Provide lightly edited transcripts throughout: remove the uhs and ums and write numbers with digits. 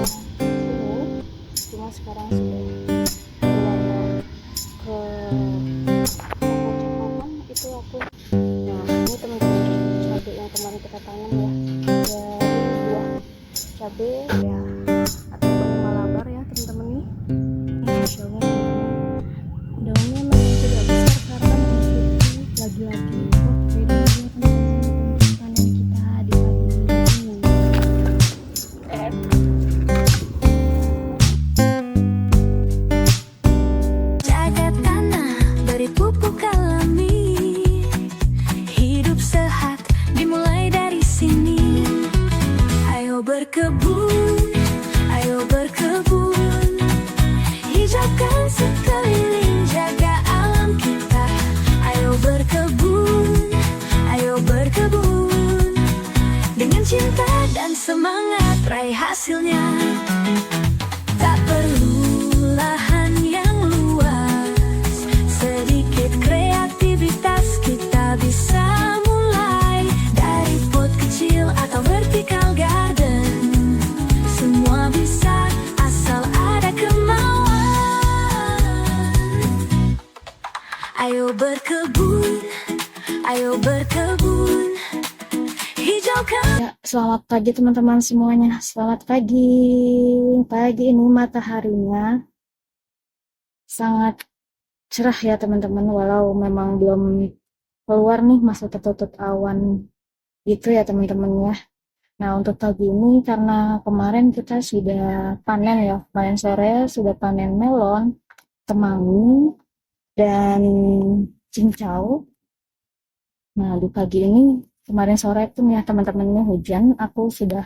sini, cuma sekarang sudah berwarna ke coklat-coklatan itu aku. Nah ini teman-teman, cabai yang kemarin kita tanam ya, dari buah cabai ya ataupun malabar ya teman-teman nih. Masya Allah teman-teman, daunnya memang tidak besar karena mengikuti lagi-lagi waktu daunnya teman-teman untuk panen kita di pagi ini. Jagat tanah beri pupuk alami, hidup sehat dimulai dari sini. Ayo berkebun, hijaukan sekeliling, jaga alam kita. Ayo berkebun, dengan cinta dan semangat raih hasilnya. Tak perlu lahan yang luas, sedikit kreativitas kita bisa mulai dari pot kecil atau vertical garden. Semua bisa asal ada kemauan. Ayo berkebun, hijaukan. Ya, selamat pagi teman-teman semuanya. Selamat pagi. Pagi ini mataharinya sangat cerah ya teman-teman. Walau memang belum keluar nih, masih tertutup awan gitu ya teman-teman ya. Nah untuk pagi ini karena kemarin kita sudah panen ya. Kemarin sore sudah panen melon, kemangi, dan cincau. Nah di pagi ini kemarin sore itu ya teman-temannya hujan, aku sudah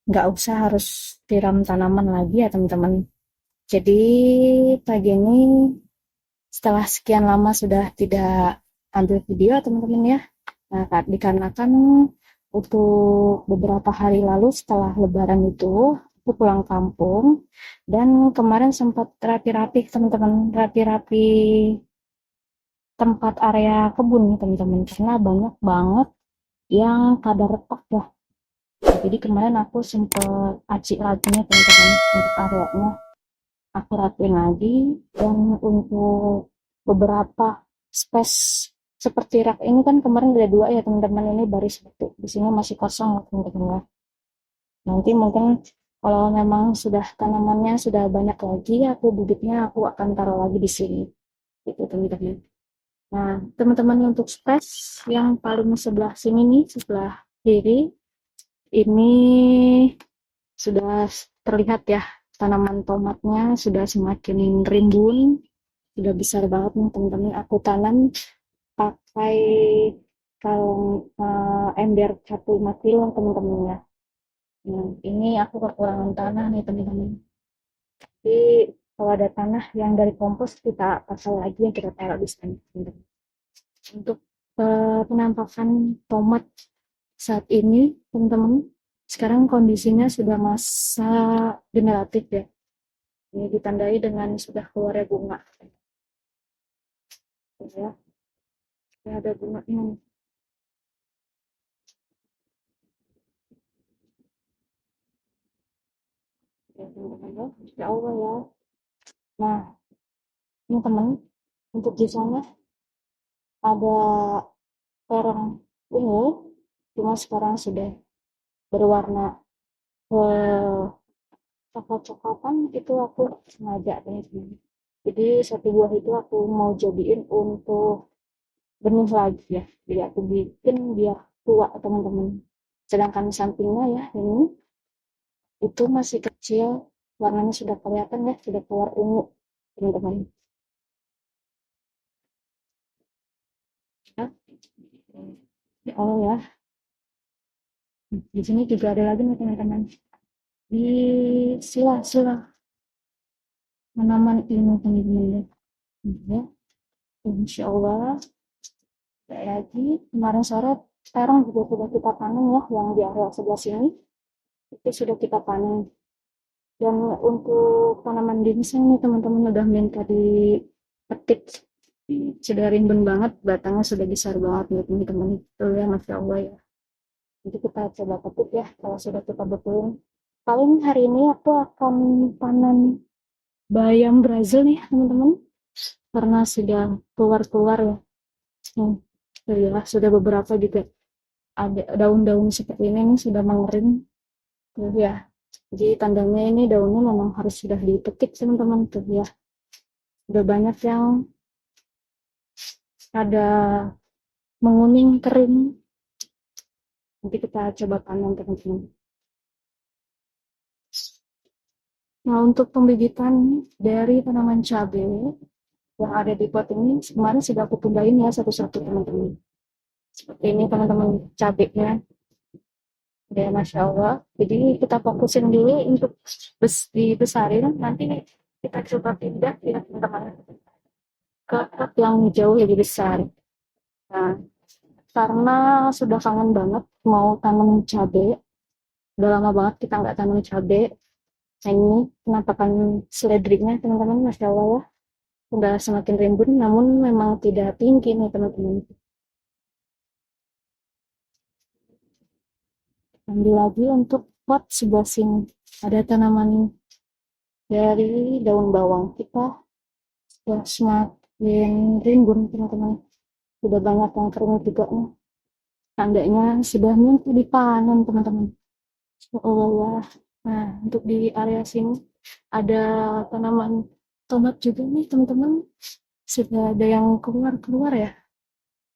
nggak usah harus siram tanaman lagi ya teman-teman. Jadi pagi ini setelah sekian lama sudah tidak ambil video teman-teman ya. Nah dikarenakan untuk beberapa hari lalu setelah lebaran itu aku pulang kampung dan kemarin sempat rapi-rapi teman-teman, rapi-rapi tempat area kebun nih teman-teman, karena banyak banget yang pada retak ya. Jadi kemarin aku sempet acik lagi nih teman-teman untuk areanya, aku rapiin lagi. Dan untuk beberapa space seperti rak ini kan kemarin ada 2 ya teman-teman, ini baris 1, di sini masih kosong ya teman-teman ya. Nanti mungkin kalau memang sudah tanamannya sudah banyak lagi, bibitnya aku akan taruh lagi di sini gitu teman-teman. Nah teman-teman, untuk space yang paling sebelah sini nih, sebelah kiri ini sudah terlihat ya, tanaman tomatnya sudah semakin rimbun, sudah besar banget nih teman-teman. Aku tanam pakai kaleng ember 1,5 kilo teman-teman ya. Nah ini aku kekurangan tanah nih teman-teman, tapi kalau ada tanah yang dari kompos kita pasang lagi, yang kita taruh di sana teman-teman. Untuk penampakan tomat saat ini teman-teman, sekarang kondisinya sudah masa generatif ya. Ini ditandai dengan sudah keluarnya bunga ya, sudah ada bunganya. Ya teman-teman ya, insya Allah ya. Nah ini teman, untuk di sana ada terong ungu, cuma sekarang sudah berwarna coklat-coklatan. Itu aku sengaja teman-teman, jadi 1 buah itu aku mau jadiin untuk benih lagi ya, jadi aku bikin biar tua teman-teman. Sedangkan sampingnya ya ini itu masih kecil, warnanya sudah kelihatan ya, sudah keluar ungu teman-teman ya. Ya Allah ya, di sini juga ada lagi nih teman-teman, di sila-sila tanaman ini teman-teman ya. Insya Allah kayak lagi kemarin sore, sekarang juga sudah kita panen ya, yang di area sebelah sini itu sudah kita panen. Dan untuk tanaman ginseng nih teman-teman udah minta dipetik, sudah rimbun banget, batangnya sudah besar banget nih teman-teman. Itu ya Masya Allah ya. Jadi kita coba petik ya kalau sudah kita betulin. Paling hari ini aku akan panen bayam Brazil nih teman-teman, karena sudah keluar-keluar ya. Ya sudah beberapa juga ada daun-daun seperti ini nih sudah mengering tuh ya. Jadi tandanya ini daunnya memang harus sudah dipetik teman-teman tuh ya. Udah banyak yang ada menguning kering. Nanti kita coba panen teman-teman. Nah, untuk pembibitan dari tanaman cabai yang ada di pot ini kemarin sudah aku pindahin ya satu-satu teman-teman. Seperti ini teman-teman cabenya. Ya, Masya Allah. Jadi kita fokusin dulu untuk dibesarin. Nanti kita coba pindah ya teman-teman ke pot yang jauh lebih besar. Nah, karena sudah kangen banget mau tanam cabai. Udah lama banget kita nggak tanam cabai. Nah, ini penampakan seledriknya teman-teman, Masya Allah ya. Udah semakin rimbun, namun memang tidak tinggi nih teman-teman. Ambil lagi untuk pot sebelah sini. Ada tanaman dari daun bawang kita sudah semakin rimbun teman-teman. Sudah banyak yang kering juga nih. Tandanya sudah mungkin dipanen teman-teman. Allah. Nah, untuk di area sini ada tanaman tomat juga nih teman-teman. Sudah ada yang keluar ya.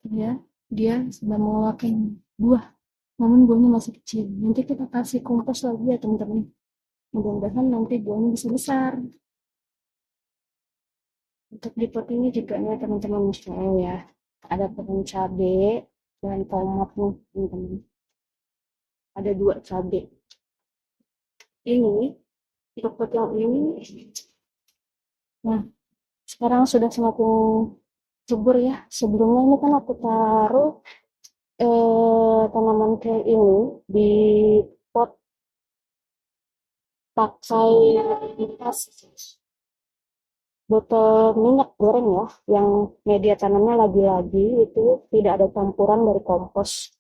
Ya, dia sudah mengeluarkan buah. Namun buahnya masih kecil. Nanti kita kasih kompos lagi ya teman-teman. Mudah-mudahan nanti buahnya bisa besar. Untuk di pot ini juga ya teman-teman, Masya Allah ya. Ada pohon cabai dan tomat nih teman-teman. Ada 2 cabai. Ini untuk pot yang ini. Nah, sekarang sudah semakin subur ya. Sebelumnya ini kan aku taruh tanaman kayak ini di pot pakai bekas botol minyak goreng ya, yang media tanamnya lagi-lagi itu tidak ada campuran dari kompos,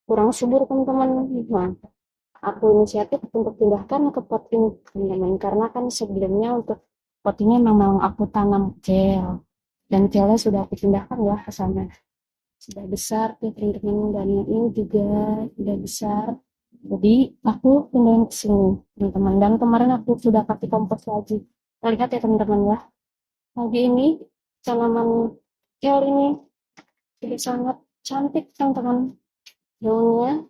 kurang subur teman-teman. Nah, aku inisiatif untuk pindahkan ke pot ini teman-teman, karena kan sebelumnya untuk pot ini memang aku tanam gel dan gelnya sudah aku pindahkan ya ke sana. Sudah besar tuh teman-teman, dan ini juga sudah besar. Jadi aku pindahin ke sini teman-teman, dan kemarin aku sudah pakai kompos lagi. Kita lihat ya teman-teman ya. Lagi ini tanaman gel ini jadi sangat cantik teman-teman. Daunnya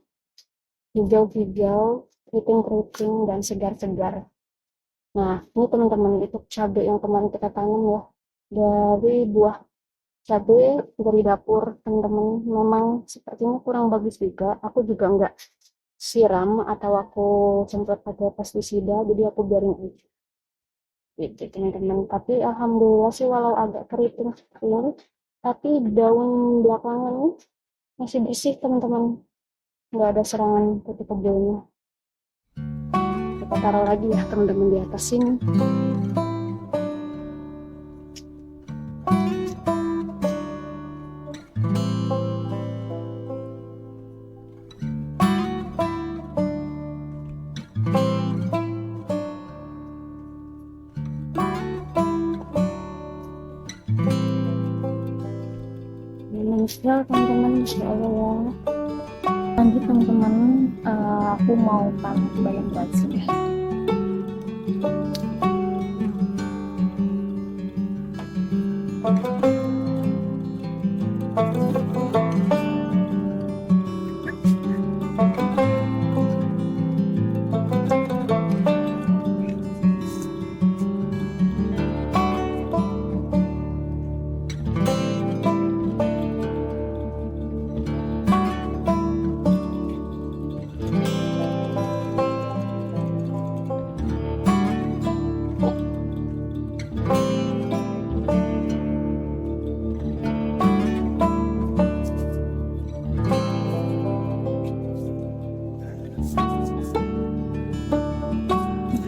hijau-hijau, keriting-keriting dan segar-segar. Nah, ini teman-teman itu cabai yang kemarin kita tanam ya. Dari buah cabai dari dapur teman-teman, memang sepertinya kurang bagus juga. Aku juga enggak siram atau aku semprot pakai pestisida, jadi aku biarin aja gitu teman-teman. Tapi alhamdulillah sih walau agak keriting seperti ini, tapi daun belakangan ini masih bersih teman-teman, nggak ada serangan kutu kebunnya. Kita taruh lagi ya teman-teman di atas sini. Menstrual teman-teman, Masya Allah ya. Lanjut teman-teman, aku mau tanam bayam Brazil ya.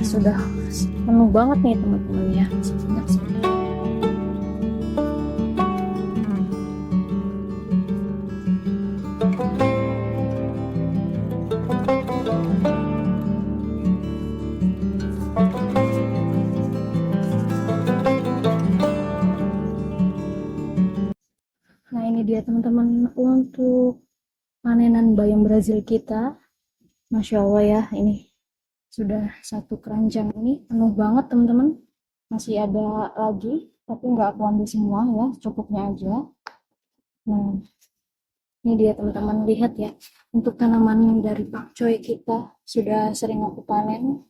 Sudah penuh banget nih teman-teman ya. dia teman-teman untuk panenan bayam Brazil kita. Masya Allah ya, ini sudah satu keranjang ini penuh banget teman-teman. Masih ada lagi, tapi nggak aku ambil semua ya, cukupnya aja. Nah, ini dia teman-teman, lihat ya. Untuk tanaman dari pakcoy kita sudah sering aku panen.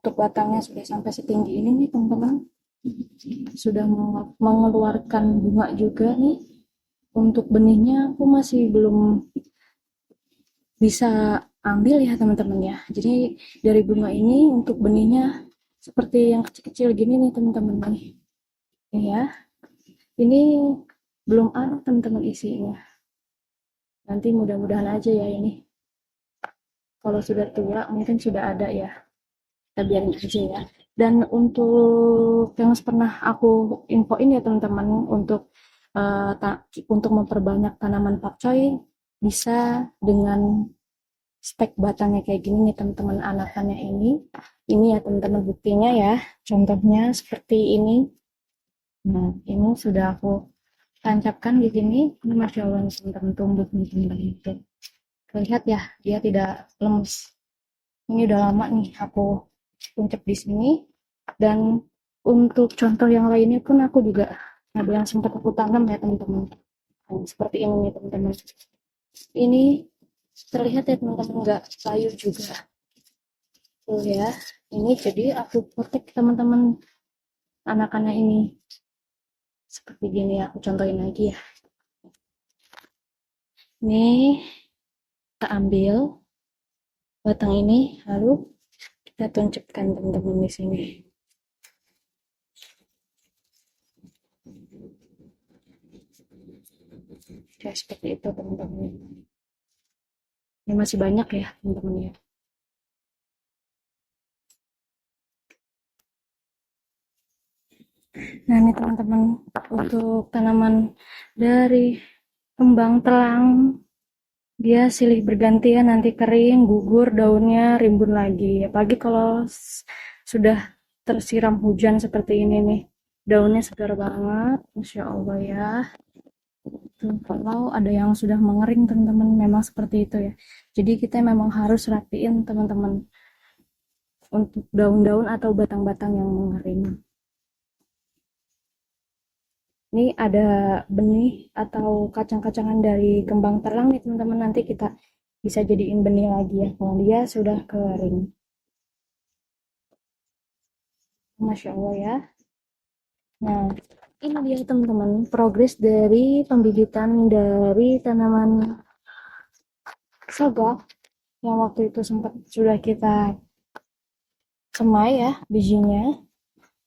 Untuk batangnya sudah sampai setinggi ini nih teman-teman. Sudah mengeluarkan bunga juga nih. Untuk benihnya aku masih belum bisa ambil ya teman-teman ya. Jadi dari bunga ini untuk benihnya seperti yang kecil-kecil gini nih teman-teman nih. Ya. Ini belum ada teman-teman isinya. Nanti mudah-mudahan aja ya ini. Kalau sudah tua mungkin sudah ada ya. Kita biarin aja ya. Dan untuk yang pernah aku infoin ya teman-teman, untuk memperbanyak tanaman pakcoy bisa dengan spek batangnya kayak gini nih teman-teman, anakannya ini ya teman-teman buktinya ya, contohnya seperti ini. Nah ini sudah aku tancapkan di sini. Ini Masya Allah teman-teman, tumbuh nih teman-teman. Lihat ya, dia tidak lemes. Ini udah lama nih aku tuncap di sini. Dan untuk contoh yang lainnya pun aku juga ada yang sempat aku tanam ya teman-teman. Nah, seperti ini nih teman-teman. Ini terlihat ya teman-teman, nggak layu juga. Tuh ya, ini jadi aku potek teman-teman anakannya ini. Seperti gini ya, aku contohin lagi ya. Ini kita ambil batang ini, lalu kita tuncapkan teman-teman di sini. Ya seperti itu teman-teman. Ini masih banyak ya teman-teman ya. Nah ini teman-teman, untuk tanaman dari kembang telang, dia silih bergantian, nanti kering, gugur daunnya, rimbun lagi. Apalagi kalau sudah tersiram hujan seperti ini nih, daunnya segar banget, Masya Allah ya. Tuh, kalau ada yang sudah mengering teman-teman, memang seperti itu ya. Jadi kita memang harus rapiin teman-teman untuk daun-daun atau batang-batang yang mengering. Ini ada benih atau kacang-kacangan dari kembang telang nih teman-teman, nanti kita bisa jadiin benih lagi ya kalau dia sudah kering. Masya Allah ya. Nah ini dia teman-teman, progres dari pembibitan dari tanaman saga yang waktu itu sempat sudah kita semai ya bijinya.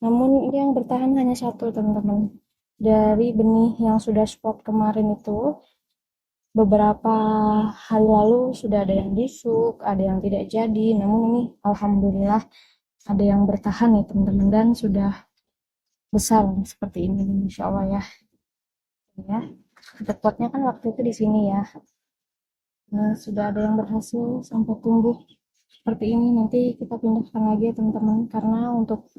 Namun ini yang bertahan hanya satu teman-teman. Dari benih yang sudah spot kemarin itu, beberapa hari lalu sudah ada yang busuk, ada yang tidak jadi. Namun ini alhamdulillah ada yang bertahan nih teman-teman, dan sudah besar seperti ini, Insya Allah ya. Ya, potnya kan waktu itu di sini ya. Nah, sudah ada yang berhasil sampai tumbuh seperti ini. Nanti kita pindahkan lagi ya teman-teman, karena untuk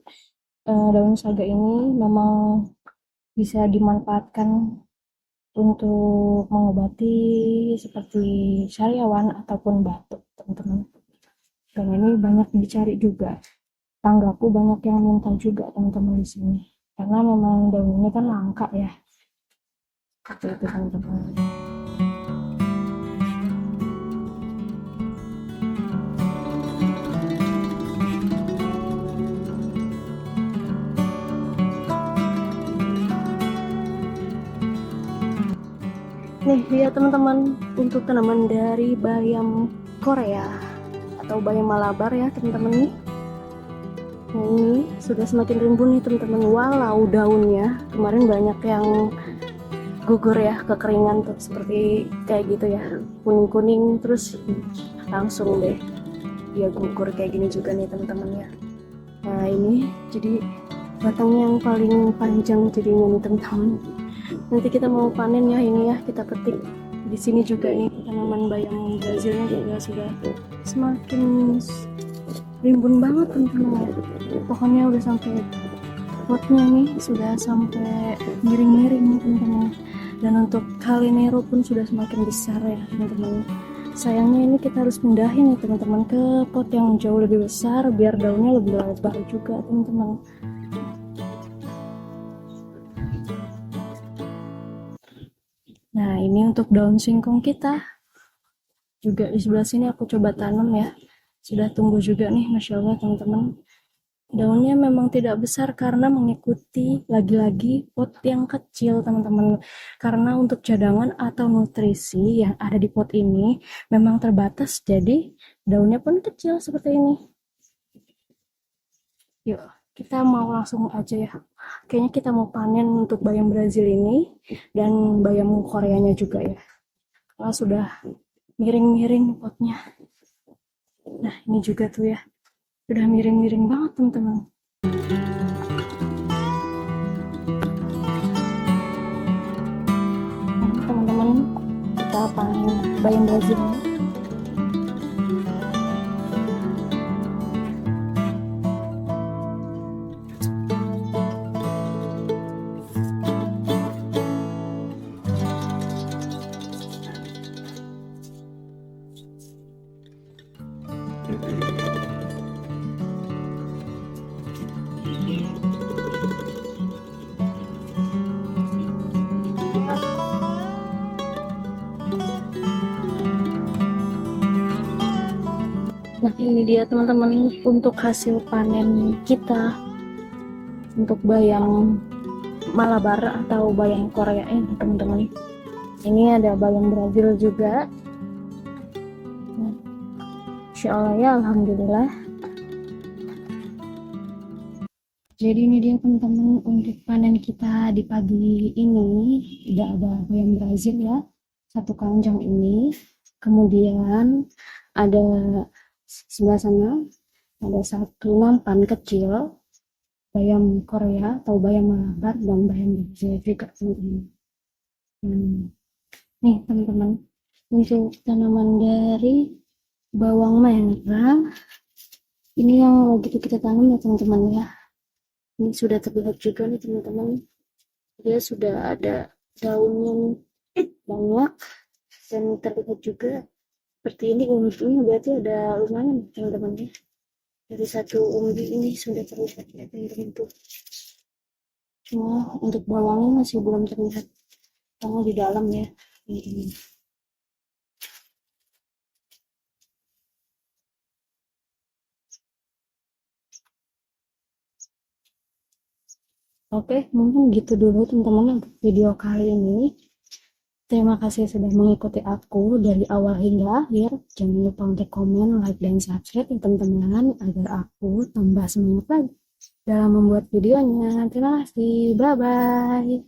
daun saga ini memang bisa dimanfaatkan untuk mengobati seperti sariawan ataupun batuk teman-teman. Dan ini banyak dicari juga, tanggaku banyak yang minta juga teman-teman di sini, karena memang daun ini kan langka ya. Seperti itu teman-teman. Nih lihat teman-teman, untuk tanaman dari bayam Korea atau bayam Malabar ya teman-teman nih. Nah, ini sudah semakin rimbun nih teman-teman, walau daunnya kemarin banyak yang gugur ya, kekeringan tuh seperti kayak gitu ya, kuning-kuning, terus langsung deh dia gugur kayak gini juga nih teman-teman ya. Nah ini jadi batangnya yang paling panjang jadinya nih teman-teman. Nanti kita mau panen ya, ini ya kita petik. Di sini juga nih tanaman bayam Brazilnya juga sudah semakin rimbun banget teman-teman. Pohonnya udah sampai potnya nih sudah sampai miring-miring nih teman-teman. Dan untuk Calimero pun sudah semakin besar ya teman-teman. Sayangnya ini kita harus pindahin ya teman-teman ke pot yang jauh lebih besar biar daunnya lebih lebar juga teman-teman. Nah ini untuk daun singkong kita. Juga di sebelah sini aku coba tanam ya. Sudah tumbuh juga nih, Masya Allah teman-teman. Daunnya memang tidak besar karena mengikuti lagi-lagi pot yang kecil teman-teman. Karena untuk cadangan atau nutrisi yang ada di pot ini memang terbatas, jadi daunnya pun kecil seperti ini. Yuk kita mau langsung aja ya. Kayaknya kita mau panen untuk bayam Brazil ini dan bayam Koreanya juga ya. Karena sudah miring-miring potnya. Nah ini juga tuh ya, udah miring-miring banget teman-teman. Teman-teman, kita panen bayam Brazil. Nah ini dia teman-teman untuk hasil panen kita untuk bayam Malabar atau bayam Korea ini teman-teman. Ini ada bayam Brazil juga. Nah, Insya Allah ya, Alhamdulillah. Jadi ini dia teman-teman untuk panen kita di pagi ini. Udah ada bayam Brazil ya, satu keranjang ini. Kemudian ada sebelah sana ada satu nampan kecil bayam Korea atau bayam Malabar dan bayam Brazil juga teman-teman. Nih teman-teman, untuk tanaman dari bawang merah ini yang lagi kita tanam ya teman-teman ya. Ini sudah terlihat juga nih teman-teman, dia sudah ada daunnya nih banyak dan terlihat juga seperti ini umbinya, berarti ada lumayan teman-teman ya. Dari satu umbi ini sudah terlihat ya teman-teman tuh. Cuma untuk bawangnya masih belum terlihat karena di dalam ya teman-teman. Oke, mungkin gitu dulu teman-teman untuk video kali ini. Terima kasih sudah mengikuti aku dari awal hingga akhir. Jangan lupa untuk komen, like, dan subscribe ya teman-teman agar aku tambah semangat lagi dalam membuat videonya. Terima kasih, bye-bye.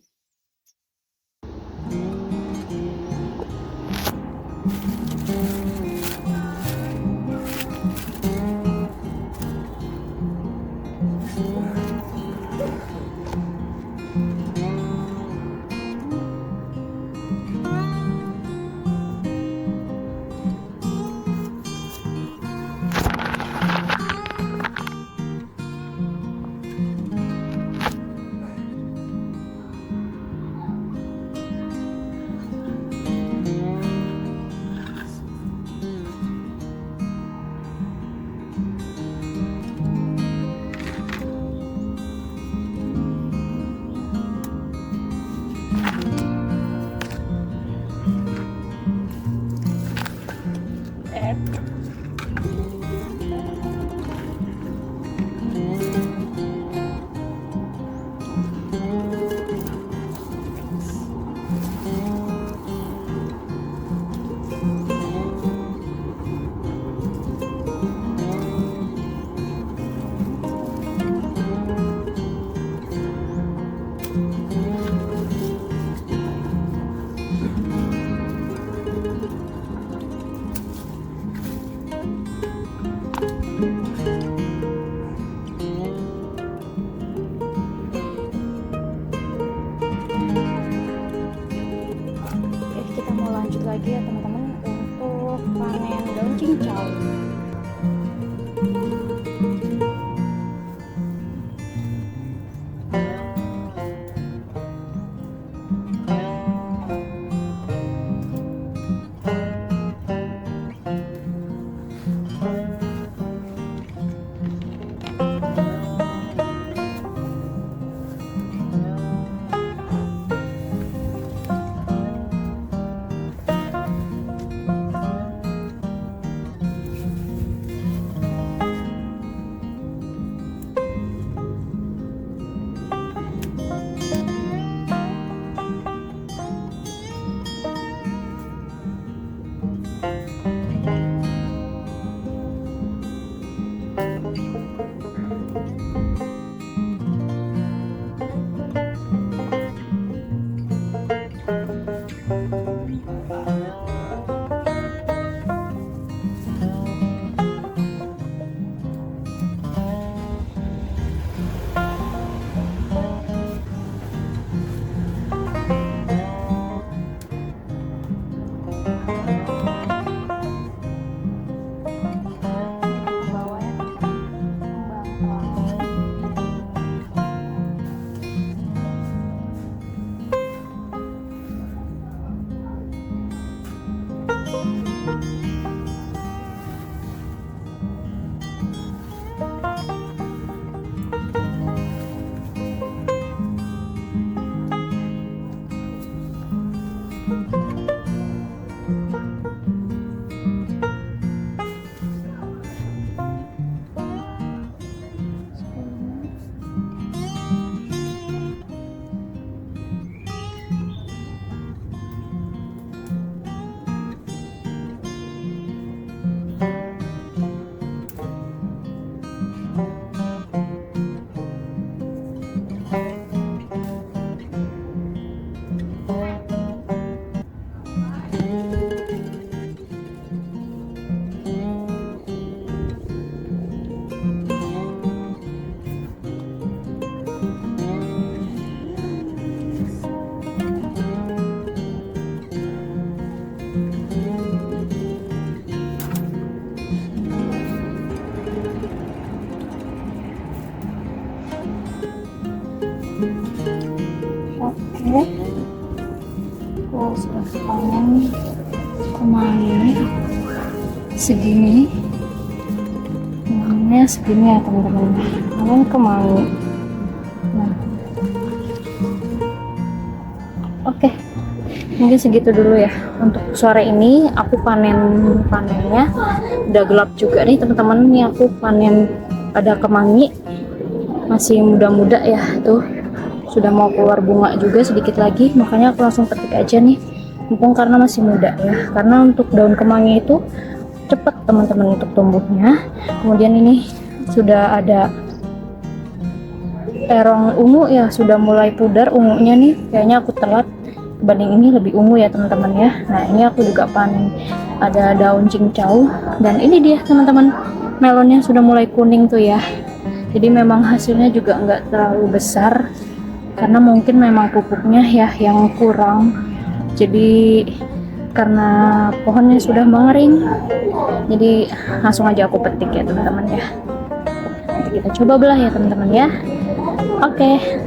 panen kemangi segini. Kemanginya segini ya teman-teman, panen kemangi. Nah, oke, mungkin segitu dulu ya untuk sore ini. Aku panennya udah gelap juga nih teman-teman. Nih aku panen ada kemangi masih muda-muda ya, tuh sudah mau keluar bunga juga sedikit lagi, makanya aku langsung petik aja nih mumpung karena masih muda ya, karena untuk daun kemangi itu cepat teman-teman untuk tumbuhnya. Kemudian ini sudah ada terong ungu ya, sudah mulai pudar ungunya nih, kayaknya aku telat banding ini lebih ungu ya teman-teman ya. Nah ini aku juga panen ada daun cincau, dan ini dia teman-teman, melonnya sudah mulai kuning tuh ya. Jadi memang hasilnya juga nggak terlalu besar karena mungkin memang pupuknya ya yang kurang. Jadi karena pohonnya sudah mengering, jadi langsung aja aku petik ya teman-teman ya. Nanti kita coba belah ya teman-teman ya. Oke.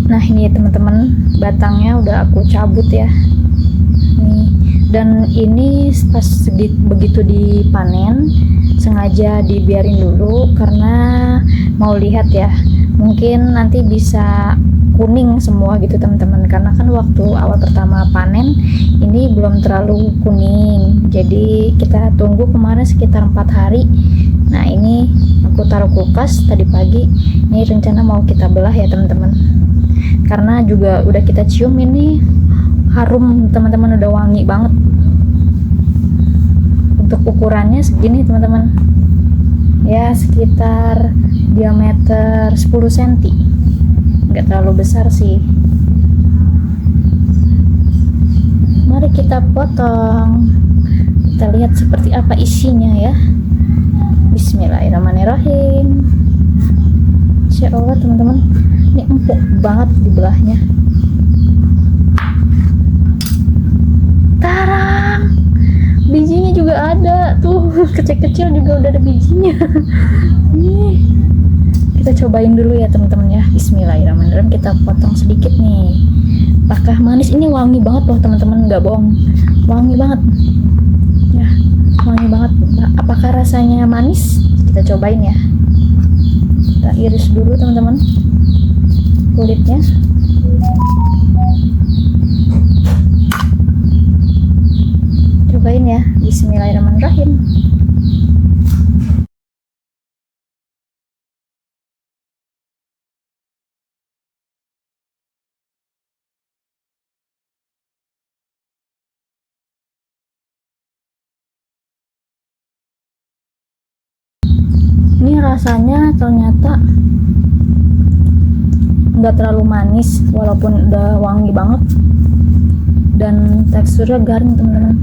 Nah ini ya teman-teman, batangnya udah aku cabut ya. Nih, dan ini pas begitu dipanen sengaja dibiarin dulu karena mau lihat ya, mungkin nanti bisa kuning semua gitu teman-teman, karena kan waktu awal pertama panen ini belum terlalu kuning. Jadi kita tunggu kemarin sekitar 4 hari. Nah ini aku taruh kulkas tadi pagi, ini rencana mau kita belah ya teman-teman, karena juga udah kita cium ini harum teman-teman, udah wangi banget. Untuk ukurannya segini teman-teman ya, sekitar diameter 10 cm, nggak terlalu besar sih. Mari kita potong, kita lihat seperti apa isinya ya. Bismillahirrahmanirrahim. Insya Allah teman-teman, ini empuk banget dibelahnya. Tarang, bijinya juga ada tuh, kecil-kecil juga udah ada bijinya. Nih, kita cobain dulu ya teman-teman ya. Bismillahirrahmanirrahim, kita potong sedikit nih. Apakah manis? Ini wangi banget loh teman-teman, nggak bohong, wangi banget ya, wangi banget. Nah, apakah rasanya manis? Kita cobain ya. Kita iris dulu teman-teman kulitnya. Cobain ya. Bismillahirrahmanirrahim. Ini rasanya ternyata nggak terlalu manis walaupun udah wangi banget, dan teksturnya garing teman-teman.